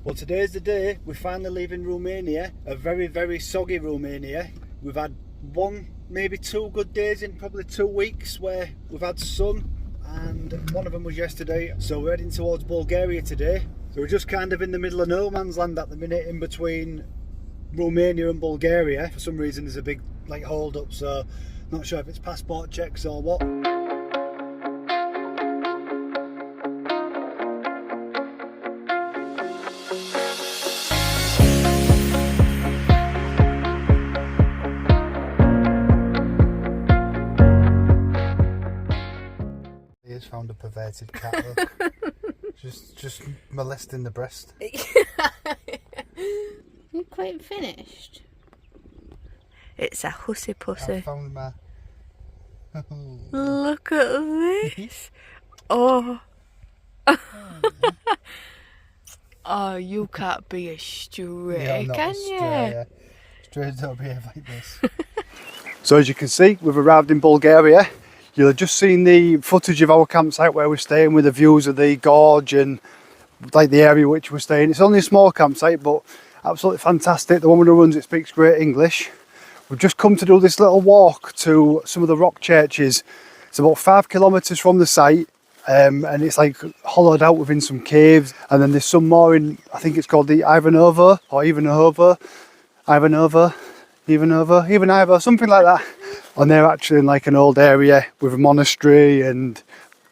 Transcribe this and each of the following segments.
Well, today's the day we're finally leaving Romania, a very, very soggy Romania. We've had one, maybe two good days in probably 2 weeks where we've had sun, and one of them was yesterday. So we're heading towards Bulgaria today. So we're just kind of in the middle of no man's land at the minute, in between Romania and Bulgaria. For some reason there's a big hold up, so not sure if it's passport checks or what. He has found a perverted cat. just molesting the breast. You're quite finished. It's a hussy pussy. I found my... Look at this. Oh. Oh, you can't be a stray, can you? Strays don't behave like this. So as you can see, we've arrived in Bulgaria. You'll have just seen the footage of our campsite where we're staying, with the views of the gorge and the area which we're staying. It's only a small campsite, but absolutely fantastic. The woman who runs it speaks great English. We've just come to do this little walk to some of the rock churches. It's about 5 kilometres from the site, and it's hollowed out within some caves. And then there's some more in, I think it's called the Ivanovo, something like that. And they're actually in an old area with a monastery and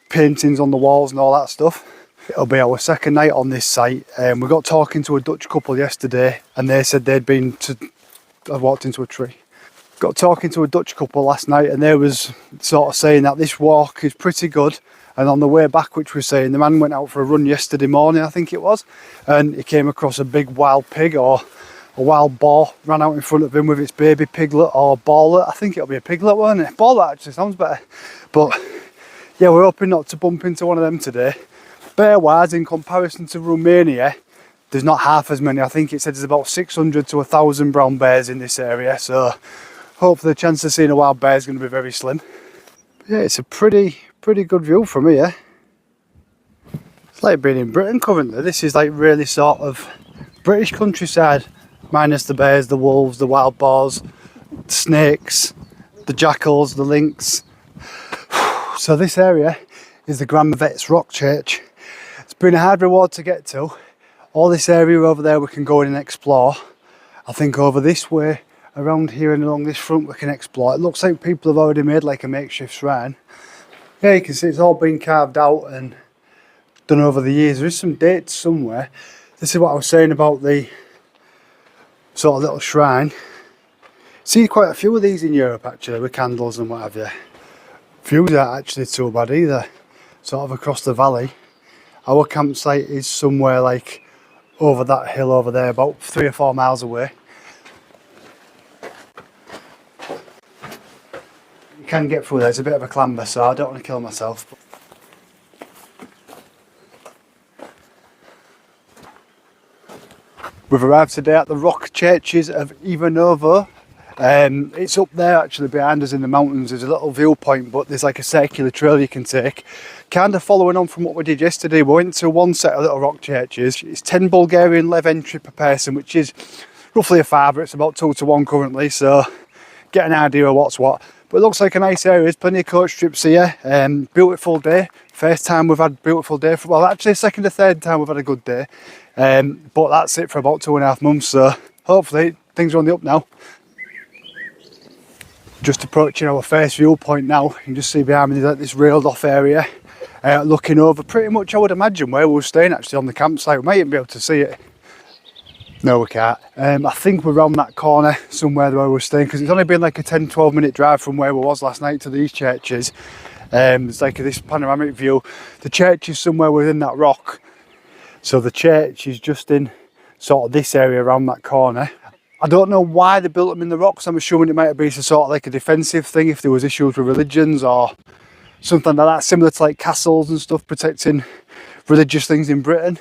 paintings on the walls and all that stuff. It'll be our second night on this site. We got talking to a Dutch couple yesterday, and they said they'd been to... I walked into a tree. Got talking to a Dutch couple last night, and they was sort of saying that this walk is pretty good. And on the way back, which we're saying, the man went out for a run yesterday morning, I think it was, and he came across a big wild pig, or a wild boar ran out in front of him with its baby piglet or bawlet. I think it'll be a piglet, won't it? Bawlet actually sounds better. But yeah, we're hoping not to bump into one of them today. Bear wise, in comparison to Romania, there's not half as many. I think it said there's about 600 to 1,000 brown bears in this area, so hopefully the chance of seeing a wild bear is going to be very slim. Yeah, it's a pretty good view from here. It's like being in Britain currently. This is really sort of British countryside, minus the bears, the wolves, the wild boars, the snakes, the jackals, the lynx. So this area is the Ivanovo Rock Church. It's been a hard reward to get to. All this area over there we can go in and explore. I think over this way, around here and along this front we can explore. It looks like people have already made a makeshift shrine. Yeah, you can see it's all been carved out and done over the years. There is some dates somewhere. This is what I was saying about the sort of little shrine. See quite a few of these in Europe actually, with candles and what have you. Views aren't actually too bad either. Sort of across the valley. Our campsite is somewhere over that hill over there, about 3 or 4 miles away. You can get through there, it's a bit of a clamber, so I don't want to kill myself. We've arrived today at the rock churches of Ivanovo. It's up there actually behind us in the mountains. There's a little viewpoint, but there's a circular trail you can take. Kind of following on from what we did yesterday, we went to one set of little rock churches. It's 10 Bulgarian lev entry per person, which is roughly a fiver. It's about 2 to 1 currently, so get an idea of what's what. But it looks like a nice area. There's plenty of coach trips here. Beautiful day. First time we've had a beautiful day. Well, actually second or third time we've had a good day. But that's it for about 2.5 months, so hopefully things are on the up now. Just approaching our first viewpoint now. You can just see behind me there's this railed off area, looking over pretty much, I would imagine, where we were staying actually on the campsite. We might even be able to see it. No, we can't. I think we're around that corner somewhere where we're staying, because it's only been a 10-12 minute drive from where we was last night to these churches. It's this panoramic view. The church is somewhere within that rock, so the church is just in sort of this area around that corner. I don't know why they built them in the rocks. I'm assuming it might have been sort of a defensive thing if there was issues with religions or something like that, similar to castles and stuff protecting religious things in Britain.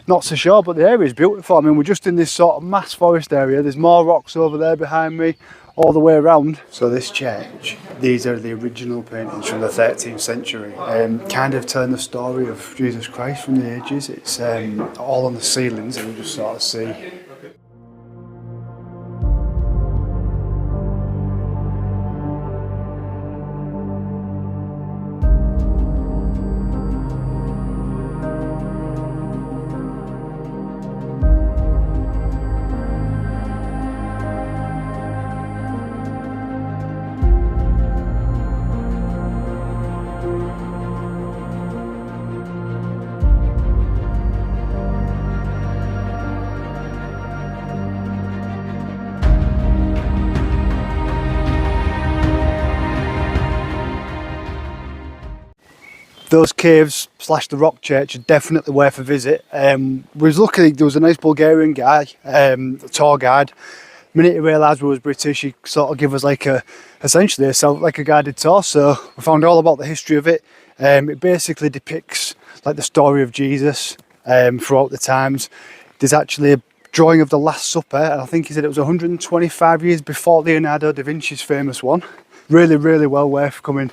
Not so sure, but the area is beautiful. I mean, we're just in this sort of mass forest area. There's more rocks over there behind me, all the way around. So this church, these are the original paintings from the 13th century, kind of telling the story of Jesus Christ from the ages. It's all on the ceilings, and you just sort of see. Those caves / the rock church are definitely worth a visit. We was lucky there was a nice Bulgarian guy, a tour guide. The minute he realised we was British, he sort of gave us like essentially a guided tour. So we found all about the history of it. It basically depicts like the story of Jesus throughout the times. There's actually a drawing of the Last Supper, and I think he said it was 125 years before Leonardo da Vinci's famous one. Really, really well worth coming.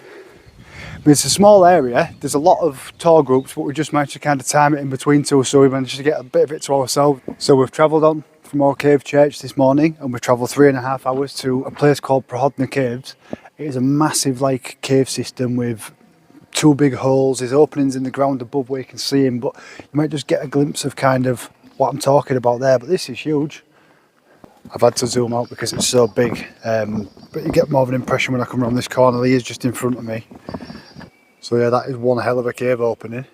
It's a small area, there's a lot of tour groups, but we just managed to kind of time it in between two, so we managed to get a bit of it to ourselves. So we've travelled on from our cave church this morning, and we've travelled 3.5 hours to a place called Prohodna Caves. It is a massive like cave system with 2 big holes. There's openings in the ground above where you can see them, but you might just get a glimpse of kind of what I'm talking about there. But this is huge. I've had to zoom out because it's so big, but you get more of an impression when I come around this corner. He is just in front of me. So yeah, that is one hell of a cave opening.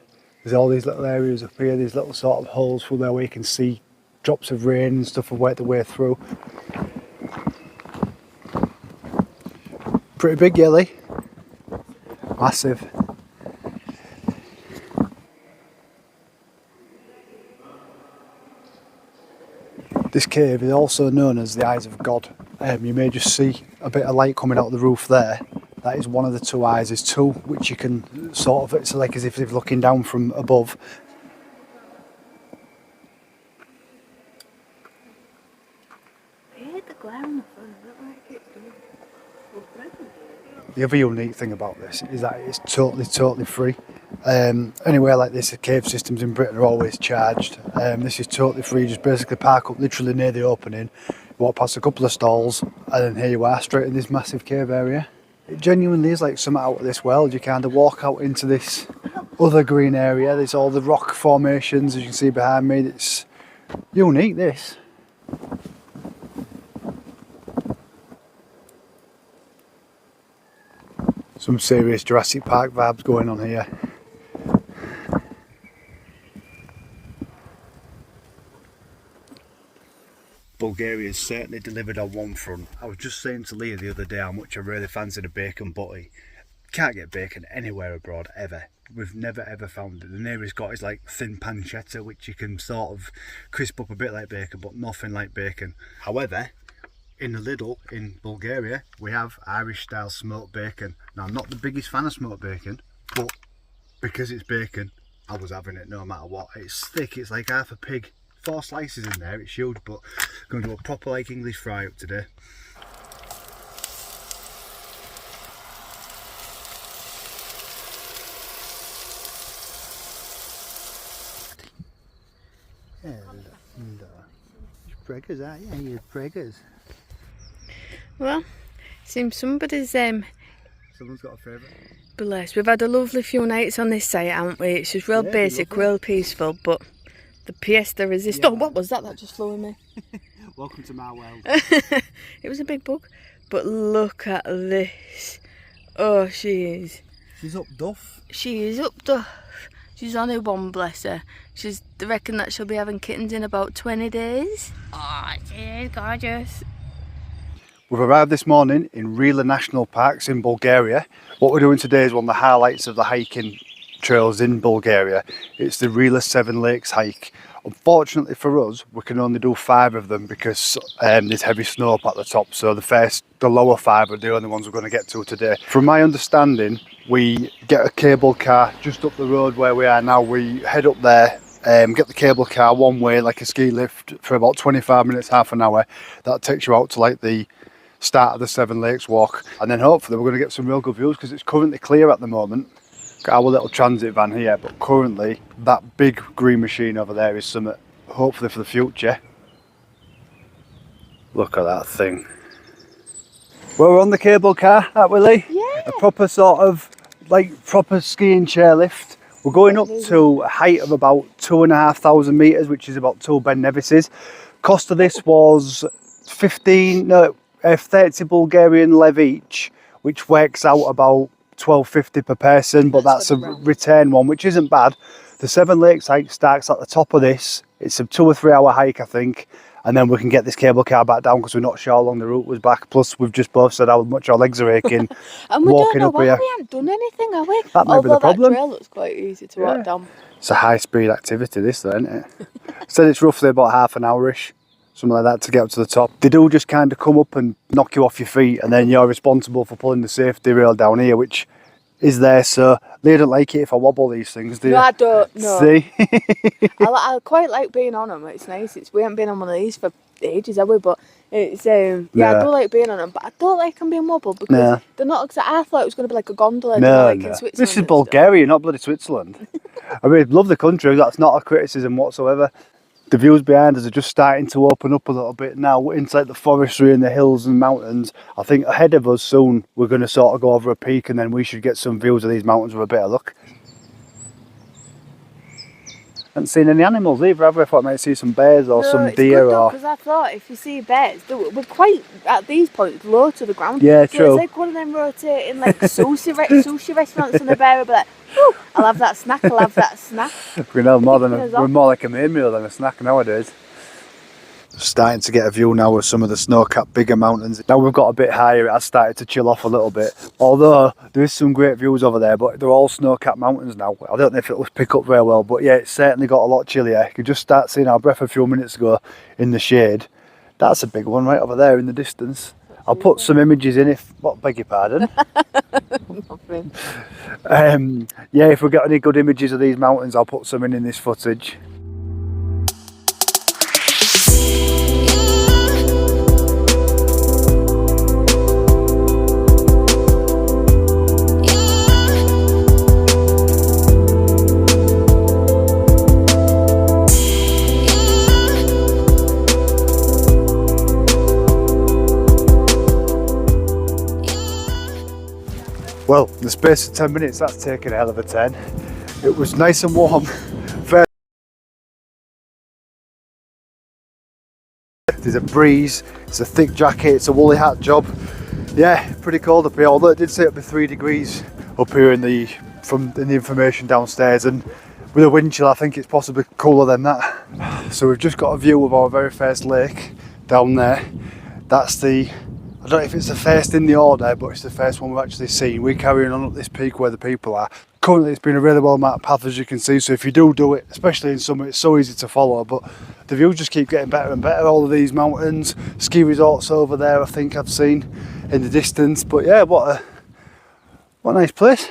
There's all these little areas up here, these little sort of holes through there where you can see drops of rain and stuff have worked their way through. Pretty big, Yelly. Massive. This cave is also known as the Eyes of God. You may just see a bit of light coming out of the roof there. That is one of the 2 eyes. There's 2 which you can sort of, it's like as if they're looking down from above. The other unique thing about this is that it's totally free. Anywhere like this, the cave systems in Britain are always charged. This is totally free. Just basically park up literally near the opening, walk past a couple of stalls, and then here you are, straight in this massive cave area. It genuinely is like something out of this world. You kind of walk out into this other green area. There's all the rock formations, as you can see behind me. It's unique, this. Some serious Jurassic Park vibes going on here. Bulgaria's certainly delivered on one front. I was just saying to Leah the other day how much I really fancied a bacon butty. Can't get bacon anywhere abroad, ever. We've never ever found it. The nearest got is like thin pancetta, which you can sort of crisp up a bit like bacon, but nothing like bacon. However, in the Lidl in Bulgaria, we have Irish style smoked bacon. Now, I'm not the biggest fan of smoked bacon, but because it's bacon, I was having it no matter what. It's thick, it's like half a pig. 4 slices in there, it's huge, but I'm going to do a proper like English fry up today. Hello. You're preggers, aren't you? You're preggers. Well, seems somebody's Someone's got a favourite. blessed. We've had a lovely few nights on this site, haven't we? It's just real basic, real peaceful, but the pièce de résistance. Oh, what was that? That just flew in me. Welcome to my world. It was a big bug, but look at this. Oh, she is. She's up duff. She is up duff. She's only one, bless her. They reckon that she'll be having kittens in about 20 days. Oh, she is gorgeous. We've arrived this morning in Rila National Park in Bulgaria. What we're doing today is one of the highlights of the hiking trails in Bulgaria. It's the Rila Seven Lakes hike. Unfortunately for us, we can only do 5 of them because there's heavy snow up at the top. So the lower 5 are the only ones we're going to get to today. From my understanding, we get a cable car just up the road where we are now. We head up there get the cable car one way, like a ski lift, for about 25 minutes, half an hour. That takes you out to like the start of the Seven Lakes walk, and then hopefully we're going to get some real good views because it's currently clear at the moment. Got our little transit van here, but currently that big green machine over there is something hopefully for the future. Look at that thing. Well, we're on the cable car, aren't we, Lee? Yeah. A proper sort of like proper skiing chairlift. We're going up to a height of about 2,500 metres, which is about 2 Ben Nevises. Cost of this was 30 Bulgarian lev each, which works out about 12.50 per person, but that's a return one, which isn't bad. The Seven Lakes hike starts at the top of this. It's a 2 or 3 hour hike, I think, and then we can get this cable car back down because we're not sure how long the route was back. Plus, we've just both said how much our legs are aching. And we walking don't know up here. why we haven't done anything, have we? That may be the problem. That trail looks quite easy to walk down. It's a high-speed activity, this, though, isn't it? Said it's roughly about half an hour-ish, something like that, to get up to the top. They do just kind of come up and knock you off your feet, and then you're responsible for pulling the safety rail down here, which is there. So they don't like it if I wobble these things, do you? No, I don't. No. See? I quite like being on them. It's nice. We haven't been on one of these for ages, have we? But it's yeah, I do like being on them, but I don't like them being wobbled because they're not. Cause I thought it was going to be like a gondola. No, like no. in Switzerland. This is Bulgaria, not bloody Switzerland. I mean, love the country. That's not a criticism whatsoever. The views behind us are just starting to open up a little bit now inside the forestry and the hills and mountains. I think ahead of us soon we're going to sort of go over a peak, and then we should get some views of these mountains with a bit of luck. Haven't seen any animals either, have we? I thought I might see some bears or some deer. Because I thought if you see bears, we're quite at these points low to the ground. Yeah, so true. It's like one of them rotating like sushi restaurants, and the bear will be like, "Ooh, I'll have that snack. I'll have that snack." We're more like a main meal than a snack nowadays. Starting to get a view now of some of the snow-capped bigger mountains. Now we've got a bit higher, it has started to chill off a little bit. Although there is some great views over there, but they're all snow-capped mountains now. I don't know if it'll pick up very well, but yeah, it's certainly got a lot chillier. You could just start seeing our breath a few minutes ago in the shade. That's a big one right over there in the distance. I'll put some images in beg your pardon. Nothing. Yeah, if we get any good images of these mountains, I'll put some in this footage. Well, in the space of 10 minutes, that's taken a hell of a turn. It was nice and warm. There's a breeze, it's a thick jacket, it's a woolly hat job. Yeah, pretty cold up here, although it did say it'd be 3 degrees up here in the information downstairs, and with a wind chill I think it's possibly cooler than that. So we've just got a view of our very first lake down there. That's I don't know if it's the first in the order, but it's the first one we've actually seen. We're carrying on up this peak where the people are. Currently it's been a really well marked path, as you can see, so if you do it, especially in summer, it's so easy to follow, but the views just keep getting better and better. All of these mountains, ski resorts over there I think I've seen in the distance, but yeah, what a nice place.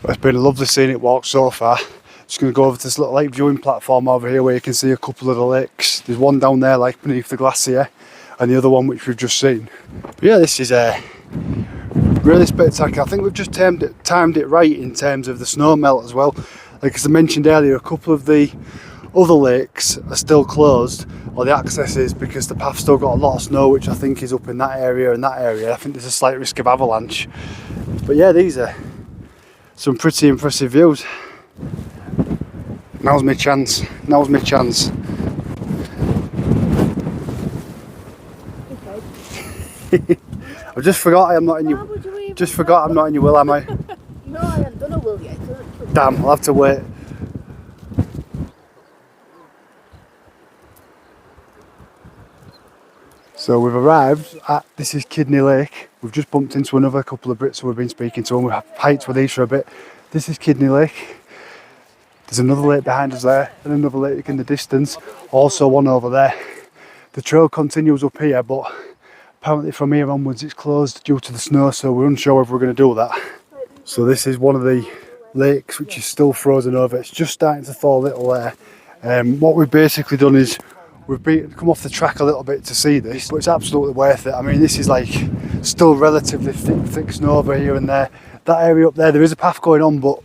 It's been a lovely scenic walk so far. Just going to go over to this little lake viewing platform over here where you can see a couple of the lakes. There's one down there like beneath the glacier, and the other one which we've just seen. But yeah, this is really spectacular. I think we've just timed it right in terms of the snow melt as well. Like as I mentioned earlier, a couple of the other lakes are still closed, or the access is, because the path's still got a lot of snow, which I think is up in that area and that area. I think there's a slight risk of avalanche. But yeah, these are some pretty impressive views. Now's my chance. Now's my chance. I've just forgot I'm not in you. Just forgot I'm not in your will, am I? No, I haven't done a will yet. Damn, I'll have to wait. So we've arrived at, this is Kidney Lake. We've just bumped into another couple of Brits who we've been speaking to, and we've hiked with these for a bit. This is Kidney Lake. There's another lake behind us there, and another lake in the distance, also one over there. The trail continues up here, but apparently from here onwards it's closed due to the snow, so we're unsure if we're going to do that. So this is one of the Lakes, which is still frozen over. It's just starting to thaw a little there. What we've basically done is we've come off the track a little bit to see this, but it's absolutely worth it. I mean, this is like still relatively thick snow over here and there. That area up there is a path going on, but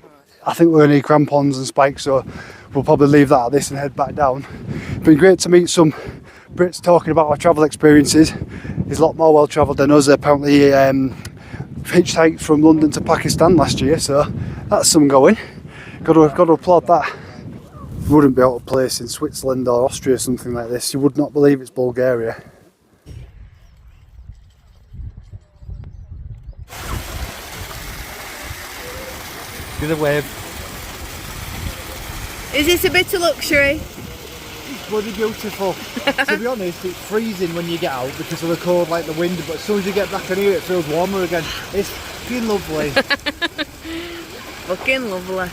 I think we're going to need crampons and spikes, so we'll probably leave that at this and head back down. It's been great to meet some Brits talking about our travel experiences. He's a lot more well travelled than us. Apparently hitchhiked from London to Pakistan last year, so that's some going. Got to applaud that. You wouldn't be out of place in Switzerland or Austria or something like this. You would not believe it's Bulgaria. Give it a wave. Is this a bit of luxury? It's bloody beautiful. To be honest, it's freezing when you get out because of the cold, like the wind, but as soon as you get back in here it feels warmer again. It's fucking lovely. Fucking lovely.